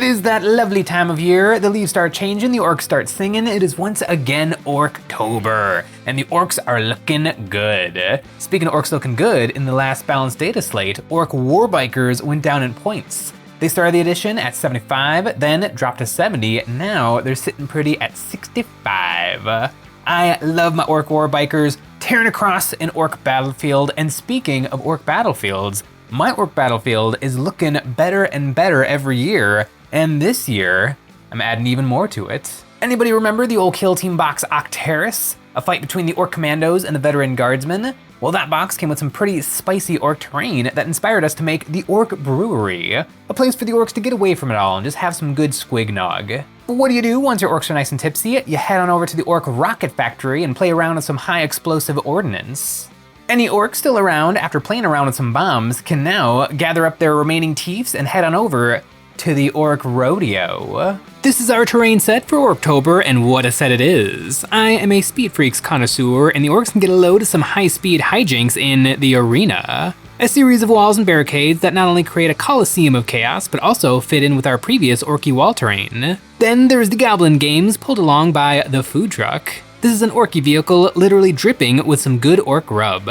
'Tis that lovely time of year. The leaves start changing, the orcs start singing. It is once again Orctober, and the orcs are looking good. Speaking of orcs looking good, in the last balanced data slate, orc warbikers went down in points. They started the edition at 75, then dropped to 70. Now they're sitting pretty at 65. I love my orc warbikers tearing across an orc battlefield. And speaking of orc battlefields, my orc battlefield is looking better and better every year. And this year, I'm adding even more to it. Anybody remember the old Kill Team box Octeris? A fight between the orc commandos and the veteran guardsmen? Well, that box came with some pretty spicy orc terrain that inspired us to make the Orc Brewery, a place for the orcs to get away from it all and just have some good squignog. What do you do once your orcs are nice and tipsy? You head on over to the Orc Rocket Factory and play around with some high explosive ordnance. Any orcs still around after playing around with some bombs can now gather up their remaining teeths and head on over to the Orc Rodeo. This is our terrain set for Orctober, and what a set it is. I am a Speed Freaks connoisseur, and the orcs can get a load of some high-speed hijinks in the arena. A series of walls and barricades that not only create a coliseum of chaos, but also fit in with our previous orky wall terrain. Then there's the Goblin Games, pulled along by the food truck. This is an orky vehicle literally dripping with some good orc rub.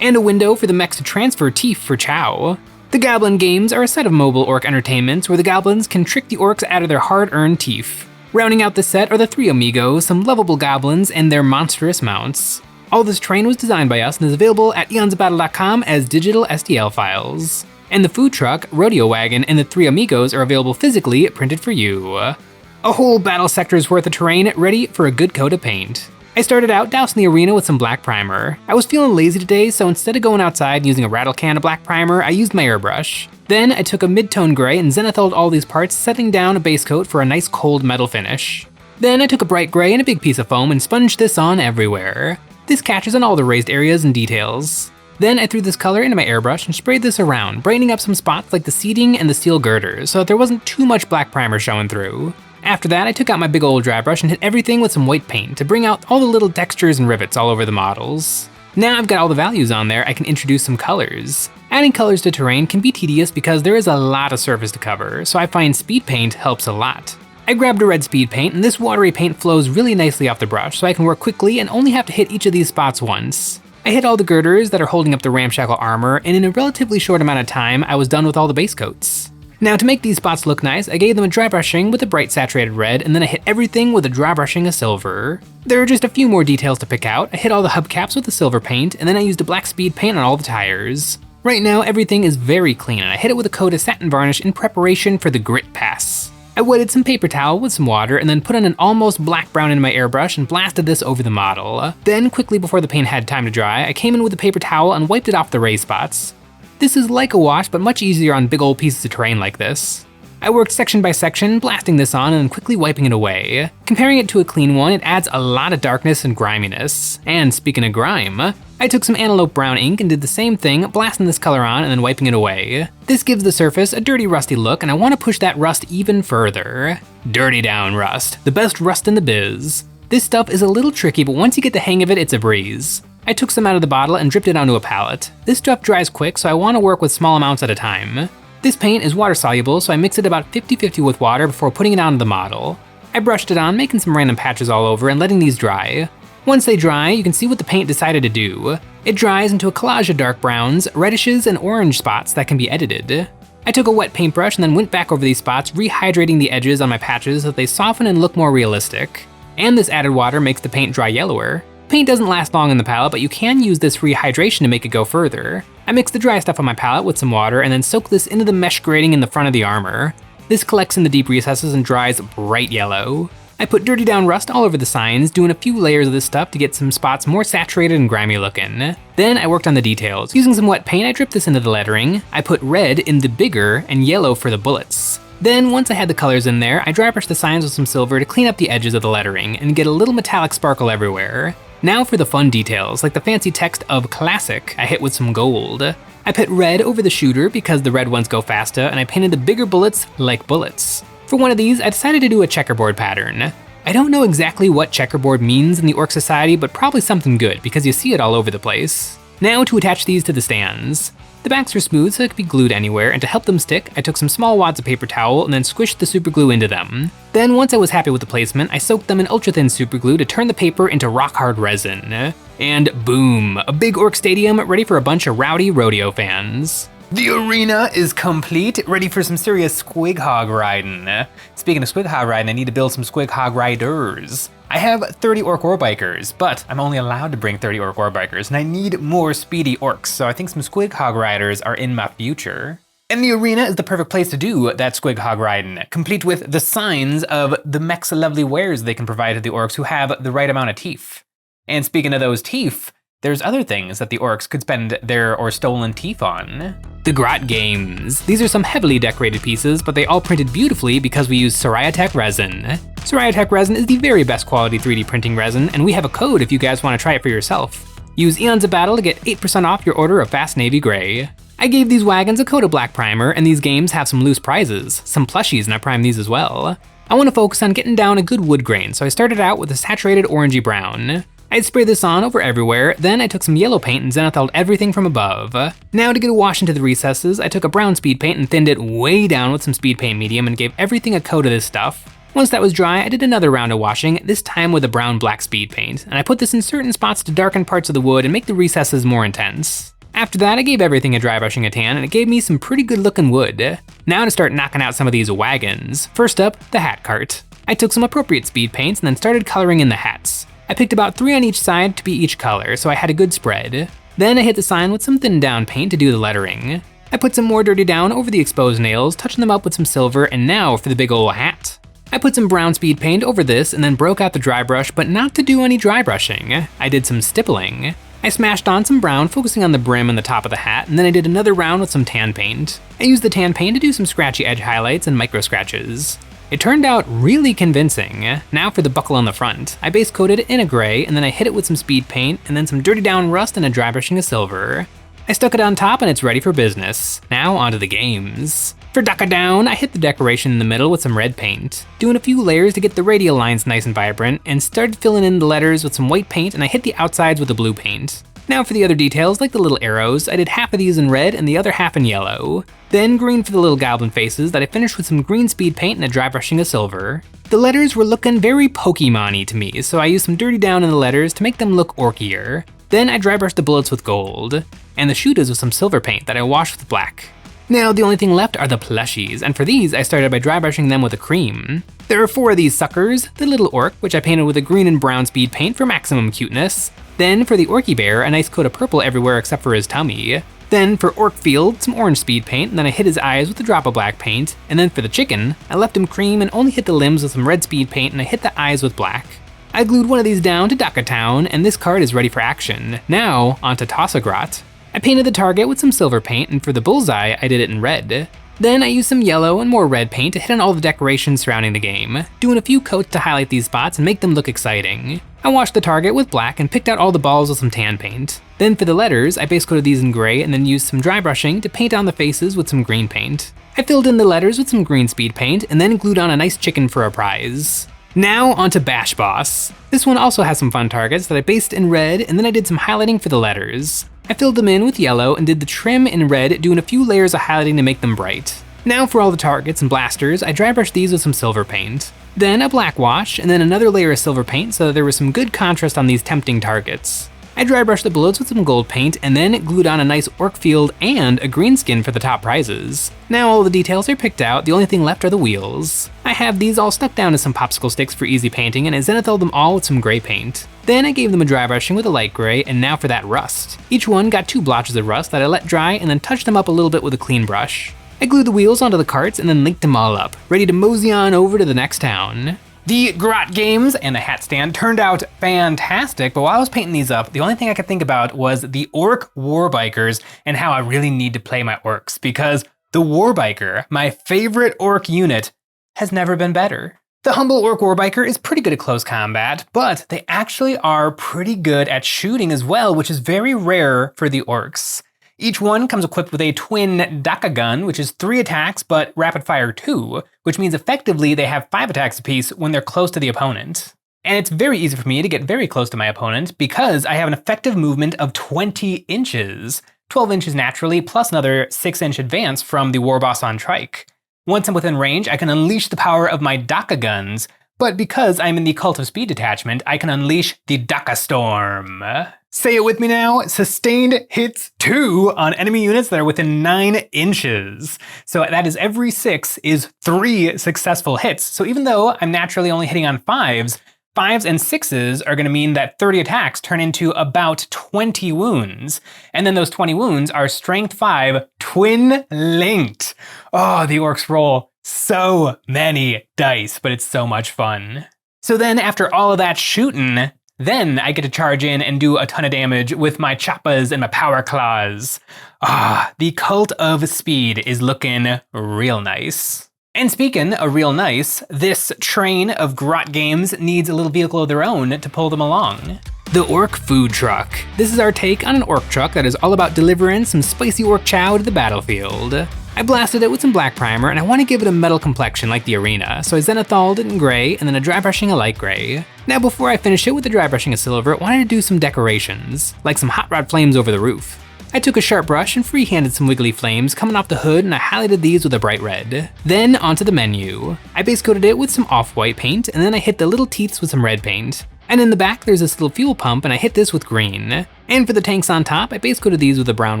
And a window for the mechs to transfer teeth for chow. The Goblin Games are a set of mobile orc entertainments where the goblins can trick the orcs out of their hard-earned teeth. Rounding out the set are the 3 amigos, some lovable goblins, and their monstrous mounts. All this terrain was designed by us and is available at EonsOfBattle.com as digital STL files. And the food truck, Rodeo Wagon, and the 3 amigos are available physically printed for you. A whole battle sector's worth of terrain ready for a good coat of paint. I started out dousing the arena with some black primer. I was feeling lazy today, so instead of going outside and using a rattle can of black primer, I used my airbrush. Then I took a mid-tone gray and zenithalled all these parts, setting down a base coat for a nice cold metal finish. Then I took a bright gray and a big piece of foam and sponged this on everywhere. This catches on all the raised areas and details. Then I threw this color into my airbrush and sprayed this around, brightening up some spots like the seating and the steel girders so that there wasn't too much black primer showing through. After that, I took out my big old dry brush and hit everything with some white paint to bring out all the little textures and rivets all over the models. Now I've got all the values on there, I can introduce some colors. Adding colors to terrain can be tedious because there is a lot of surface to cover, so I find speed paint helps a lot. I grabbed a red speed paint, and this watery paint flows really nicely off the brush so I can work quickly and only have to hit each of these spots once. I hit all the girders that are holding up the ramshackle armor, and in a relatively short amount of time, I was done with all the base coats. Now to make these spots look nice, I gave them a dry brushing with a bright saturated red, and then I hit everything with a dry brushing of silver. There are just a few more details to pick out. I hit all the hubcaps with the silver paint, and then I used a black speed paint on all the tires. Right now, everything is very clean, and I hit it with a coat of satin varnish in preparation for the grit pass. I wetted some paper towel with some water, and then put on an almost black brown in my airbrush and blasted this over the model. Then, quickly before the paint had time to dry, I came in with a paper towel and wiped it off the raised spots. This is like a wash, but much easier on big old pieces of terrain like this. I worked section by section, blasting this on and then quickly wiping it away. Comparing it to a clean one, it adds a lot of darkness and griminess. And speaking of grime, I took some antelope brown ink and did the same thing, blasting this color on and then wiping it away. This gives the surface a dirty, rusty look, and I want to push that rust even further. Dirty down rust, the best rust in the biz. This stuff is a little tricky, but once you get the hang of it, it's a breeze. I took some out of the bottle and dripped it onto a palette. This stuff dries quick, so I want to work with small amounts at a time. This paint is water soluble, so I mix it about 50-50 with water before putting it onto the model. I brushed it on, making some random patches all over and letting these dry. Once they dry, you can see what the paint decided to do. It dries into a collage of dark browns, redishes, and orange spots that can be edited. I took a wet paintbrush and then went back over these spots, rehydrating the edges on my patches so that they soften and look more realistic. And this added water makes the paint dry yellower. Paint doesn't last long in the palette, but you can use this rehydration to make it go further. I mixed the dry stuff on my palette with some water and then soaked this into the mesh grating in the front of the armor. This collects in the deep recesses and dries bright yellow. I put dirty down rust all over the signs, doing a few layers of this stuff to get some spots more saturated and grimy looking. Then I worked on the details. Using some wet paint, I dripped this into the lettering. I put red in the bigger and yellow for the bullets. Then, once I had the colors in there, I dry brushed the signs with some silver to clean up the edges of the lettering and get a little metallic sparkle everywhere. Now for the fun details, like the fancy text of classic, I hit with some gold. I put red over the shooter because the red ones go faster, and I painted the bigger bullets like bullets. For one of these, I decided to do a checkerboard pattern. I don't know exactly what checkerboard means in the Orc Society, but probably something good because you see it all over the place. Now to attach these to the stands. The backs were smooth so they could be glued anywhere, and to help them stick, I took some small wads of paper towel and then squished the super glue into them. Then once I was happy with the placement, I soaked them in ultra thin super glue to turn the paper into rock hard resin. And boom, a big orc stadium ready for a bunch of rowdy rodeo fans. The arena is complete, ready for some serious squig hog riding. Speaking of squig hog riding, I need to build some squig hog riders. I have 30 orc warbikers, but I'm only allowed to bring 30 orc warbikers, and I need more speedy orcs, so I think some squig hog riders are in my future. And the arena is the perfect place to do that squig hog riding, complete with the signs of the mech's lovely wares they can provide to the orcs who have the right amount of teeth. And speaking of those teeth, there's other things that the orcs could spend their or stolen teeth on. The grot games. These are some heavily decorated pieces, but they all printed beautifully because we use Soraya Resin. Soraya Resin is the very best quality 3D printing resin, and we have a code if you guys want to try it for yourself. Use EonsOfBattle to get 8% off your order of Fast Navy Gray. I gave these wagons a coat of black primer, and these games have some loose prizes, some plushies, and I primed these as well. I want to focus on getting down a good wood grain, so I started out with a saturated orangey brown. I'd spray this on over everywhere, then I took some yellow paint and zenithalled everything from above. Now to get a wash into the recesses, I took a brown speed paint and thinned it way down with some speed paint medium and gave everything a coat of this stuff. Once that was dry, I did another round of washing, this time with a brown black speed paint, and I put this in certain spots to darken parts of the wood and make the recesses more intense. After that, I gave everything a dry brushing a tan, and it gave me some pretty good looking wood. Now to start knocking out some of these wagons. First up, the hat cart. I took some appropriate speed paints and then started coloring in the hats. I picked about 3 on each side to be each color, so I had a good spread. Then I hit the sign with some thinned down paint to do the lettering. I put some more dirty down over the exposed nails, touching them up with some silver, and now for the big ol' hat. I put some brown speed paint over this and then broke out the dry brush, but not to do any dry brushing. I did some stippling. I smashed on some brown, focusing on the brim and the top of the hat, and then I did another round with some tan paint. I used the tan paint to do some scratchy edge highlights and micro scratches. It turned out really convincing. Now for the buckle on the front. I base coated it in a gray, and then I hit it with some speed paint, and then some dirty down rust and a dry brushing of silver. I stuck it on top and it's ready for business. Now onto the games. For Ducka Down, I hit the decoration in the middle with some red paint, doing a few layers to get the radial lines nice and vibrant, and started filling in the letters with some white paint, and I hit the outsides with the blue paint. Now for the other details, like the little arrows, I did half of these in red and the other half in yellow. Then green for the little goblin faces that I finished with some green speed paint and a dry brushing of silver. The letters were looking very Pokemon-y to me, so I used some dirty down in the letters to make them look orkier. Then I dry brushed the bullets with gold, and the shooters with some silver paint that I washed with black. Now the only thing left are the plushies, and for these I started by dry brushing them with a cream. There are 4 of these suckers, the little orc, which I painted with a green and brown speed paint for maximum cuteness. Then for the orky bear, a nice coat of purple everywhere except for his tummy. Then for Orkfield, some orange speed paint, and then I hit his eyes with a drop of black paint. And then for the chicken, I left him cream and only hit the limbs with some red speed paint, and I hit the eyes with black. I glued one of these down to Ducka Town, and this card is ready for action. Now, onto Grot. I painted the target with some silver paint, and for the bullseye, I did it in red. Then I used some yellow and more red paint to hit on all the decorations surrounding the game, doing a few coats to highlight these spots and make them look exciting. I washed the target with black and picked out all the balls with some tan paint. Then for the letters, I base coated these in gray and then used some dry brushing to paint on the faces with some green paint. I filled in the letters with some green speed paint and then glued on a nice chicken for a prize. Now onto Bash Boss. This one also has some fun targets that I based in red, and then I did some highlighting for the letters. I filled them in with yellow and did the trim in red, doing a few layers of highlighting to make them bright. Now for all the targets and blasters, I dry brushed these with some silver paint. Then a black wash, and then another layer of silver paint so that there was some good contrast on these tempting targets. I dry brushed the bullets with some gold paint and then glued on a nice orc field and a green skin for the top prizes. Now all the details are picked out, the only thing left are the wheels. I have these all stuck down to some popsicle sticks for easy painting, and I zenithalled them all with some gray paint. Then I gave them a dry brushing with a light gray, and now for that rust. Each one got 2 blotches of rust that I let dry and then touched them up a little bit with a clean brush. I glued the wheels onto the carts and then linked them all up, ready to mosey on over to the next town. The grot games and the hat stand turned out fantastic, but while I was painting these up, the only thing I could think about was the orc warbikers and how I really need to play my orcs, because the warbiker, my favorite orc unit, has never been better. The humble orc warbiker is pretty good at close combat, but they actually are pretty good at shooting as well, which is very rare for the orcs. Each one comes equipped with a twin Daka gun, which is 3 attacks, but rapid fire 2, which means effectively they have 5 attacks apiece when they're close to the opponent. And it's very easy for me to get very close to my opponent because I have an effective movement of 20 inches. 12 inches naturally, plus another 6-inch advance from the Warboss on Trike. Once I'm within range, I can unleash the power of my Daka guns, but because I'm in the Cult of Speed detachment, I can unleash the Daka Storm. Say it with me now, sustained hits 2 on enemy units that are within 9 inches. So that is every 6 is 3 successful hits. So even though I'm naturally only hitting on 5s, 5s and 6s are gonna mean that 30 attacks turn into about 20 wounds. And then those 20 wounds are Strength 5 twin linked. Oh, the Orcs roll so many dice, but it's so much fun. So then after all of that shooting, then I get to charge in and do a ton of damage with my choppas and my power claws. The Cult of Speed is looking real nice. And speaking of real nice, this train of grot games needs a little vehicle of their own to pull them along. The Orc Food Truck. This is our take on an Orc truck that is all about delivering some spicy Orc chow to the battlefield. I blasted it with some black primer, and I want to give it a metal complexion like the arena, so I zenithalled it in gray and then a dry brushing a light gray. Now before I finish it with the dry brushing of silver, I wanted to do some decorations, like some hot rod flames over the roof. I took a sharp brush and freehanded some wiggly flames coming off the hood, and I highlighted these with a bright red. Then onto the menu. I base coated it with some off-white paint, and then I hit the little teeths with some red paint. And in the back there's this little fuel pump, and I hit this with green. And for the tanks on top, I base coated these with a brown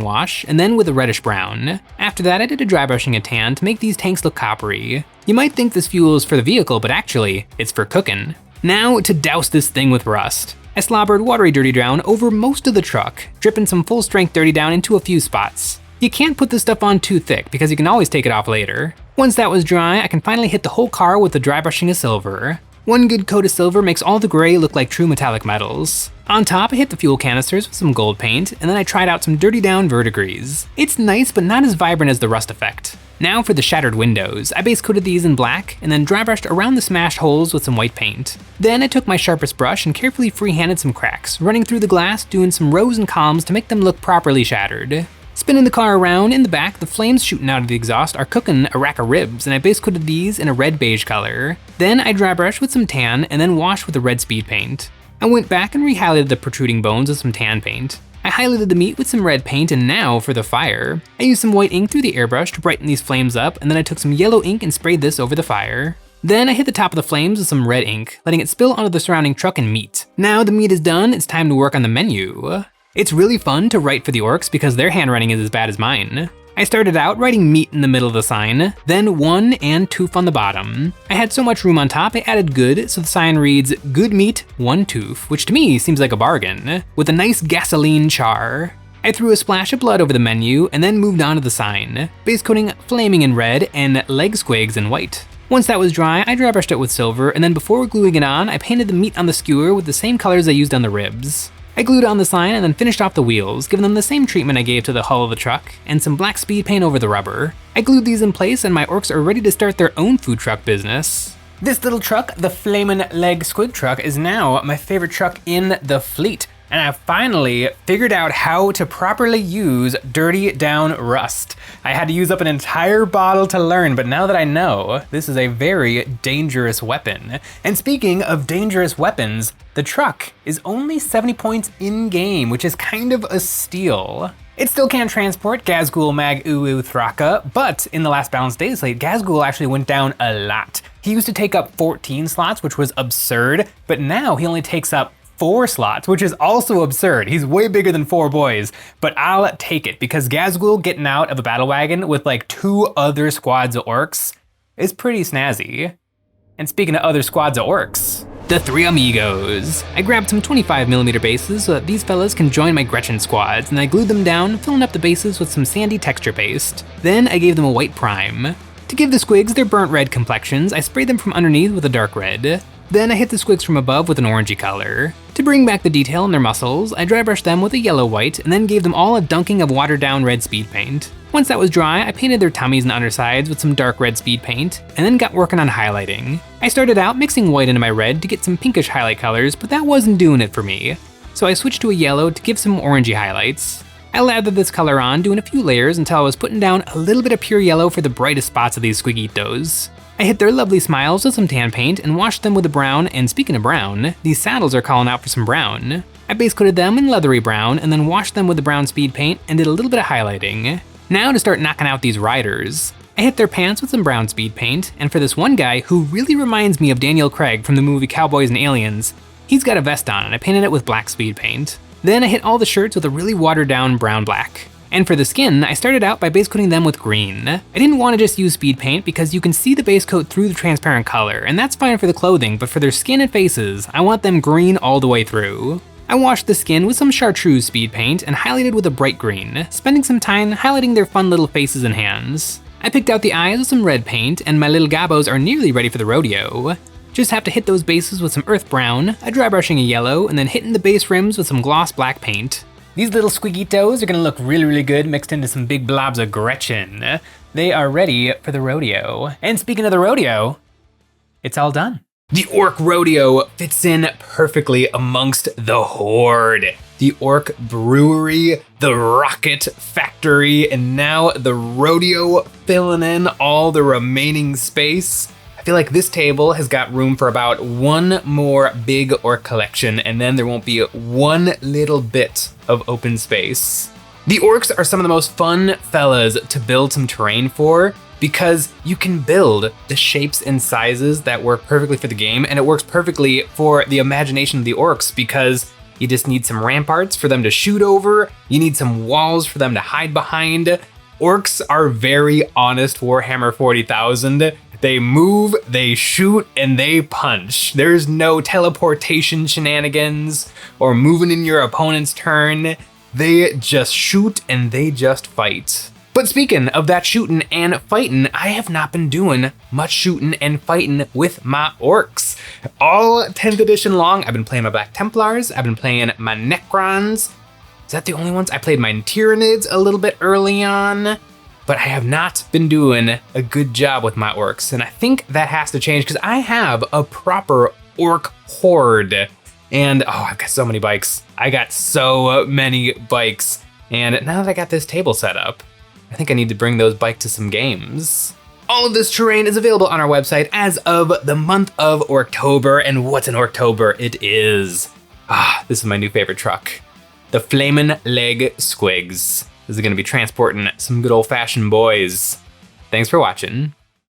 wash, and then with a reddish brown. After that I did a dry brushing of tan to make these tanks look coppery. You might think this fuel is for the vehicle, but actually, it's for cooking. Now to douse this thing with rust. I slobbered watery dirty down over most of the truck, dripping some full strength dirty down into a few spots. You can't put this stuff on too thick because you can always take it off later. Once that was dry, I can finally hit the whole car with the dry brushing of silver. One good coat of silver makes all the gray look like true metallic metals. On top, I hit the fuel canisters with some gold paint, and then I tried out some dirty down verdigris. It's nice, but not as vibrant as the rust effect. Now for the shattered windows. I base coated these in black, and then dry brushed around the smashed holes with some white paint. Then I took my sharpest brush and carefully freehanded some cracks, running through the glass, doing some rows and columns to make them look properly shattered. Spinning the car around, in the back, the flames shooting out of the exhaust are cooking a rack of ribs, and I base coated these in a red beige color. Then I dry brushed with some tan, and then washed with a red speed paint. I went back and re-highlighted the protruding bones with some tan paint. I highlighted the meat with some red paint, and now for the fire. I used some white ink through the airbrush to brighten these flames up, and then I took some yellow ink and sprayed this over the fire. Then I hit the top of the flames with some red ink, letting it spill onto the surrounding truck and meat. Now the meat is done, it's time to work on the menu. It's really fun to write for the Orcs because their handwriting is as bad as mine. I started out writing meat in the middle of the sign, then one and tooth on the bottom. I had so much room on top I added good, so the sign reads good meat, one tooth, which to me seems like a bargain, with a nice gasoline char. I threw a splash of blood over the menu and then moved on to the sign, base coating flaming in red and leg squigs in white. Once that was dry, I dry brushed it with silver, and then before gluing it on, I painted the meat on the skewer with the same colors I used on the ribs. I glued on the sign and then finished off the wheels, giving them the same treatment I gave to the hull of the truck, and some black speed paint over the rubber. I glued these in place and my Orcs are ready to start their own food truck business. This little truck, the Flamin' Leg Squig truck, is now my favorite truck in the fleet. And I finally figured out how to properly use dirty down rust. I had to use up an entire bottle to learn, but now that I know, this is a very dangerous weapon. And speaking of dangerous weapons, the truck is only 70 points in game, which is kind of a steal. It still can't transport Gazgul Mag Uwu Thraka, but in the last balanced data slate, Gazgul actually went down a lot. He used to take up 14 slots, which was absurd, but now he only takes up 4 slots, which is also absurd. He's way bigger than 4 boys, but I'll take it because Gazgul getting out of a battle wagon with like 2 other squads of Orcs is pretty snazzy. And speaking of other squads of Orcs, the 3 amigos. I grabbed some 25mm bases so that these fellas can join my Gretchen squads, and I glued them down, filling up the bases with some sandy texture paste. Then I gave them a white prime. To give the squigs their burnt red complexions, I sprayed them from underneath with a dark red. Then I hit the squigs from above with an orangey color. To bring back the detail in their muscles, I dry brushed them with a yellow white and then gave them all a dunking of watered down red speed paint. Once that was dry, I painted their tummies and undersides with some dark red speed paint, and then got working on highlighting. I started out mixing white into my red to get some pinkish highlight colors, but that wasn't doing it for me. So I switched to a yellow to give some orangey highlights. I lathered this color on, doing a few layers until I was putting down a little bit of pure yellow for the brightest spots of these squiguitos. I hit their lovely smiles with some tan paint and washed them with a brown, and speaking of brown, these saddles are calling out for some brown. I base coated them in leathery brown and then washed them with the brown speed paint and did a little bit of highlighting. Now to start knocking out these riders. I hit their pants with some brown speed paint, and for this one guy who really reminds me of Daniel Craig from the movie Cowboys and Aliens, he's got a vest on and I painted it with black speed paint. Then I hit all the shirts with a really watered down brown black. And for the skin, I started out by base coating them with green. I didn't want to just use speed paint because you can see the base coat through the transparent color, and that's fine for the clothing, but for their skin and faces, I want them green all the way through. I washed the skin with some chartreuse speed paint and highlighted with a bright green, spending some time highlighting their fun little faces and hands. I picked out the eyes with some red paint, and my little gabbos are nearly ready for the rodeo. Just have to hit those bases with some earth brown, a dry brushing of yellow, and then hitting the base rims with some gloss black paint. These little squiggitos are gonna look really good mixed into some big blobs of Gretchen. They are ready for the rodeo. And speaking of the rodeo, it's all done. The Orc Rodeo fits in perfectly amongst the horde. The Orc Brewery, the Rocket Factory, and now the Rodeo filling in all the remaining space. I feel like this table has got room for about one more big Orc collection, and then there won't be one little bit of open space. The Orcs are some of the most fun fellas to build some terrain for, because you can build the shapes and sizes that work perfectly for the game, and it works perfectly for the imagination of the Orcs because you just need some ramparts for them to shoot over, you need some walls for them to hide behind. Orcs are very honest Warhammer 40,000. They move, they shoot, and they punch. There's no teleportation shenanigans or moving in your opponent's turn. They just shoot and they just fight. But speaking of that shooting and fighting, I have not been doing much shooting and fighting with my Orcs. All 10th edition long, I've been playing my Black Templars, I've been playing my Necrons. Is that the only ones? I played my Tyranids a little bit early on, but I have not been doing a good job with my Orcs. And I think that has to change because I have a proper Orc horde. And oh, I've got so many bikes. I got so many bikes. And now that I got this table set up, I think I need to bring those bikes to some games. All of this terrain is available on our website as of the month of Orctober, and what's an Orctober? It is. This is my new favorite truck. The Flamin' Leg Squigs. This is gonna be transporting some good old fashioned boys. Thanks for watching.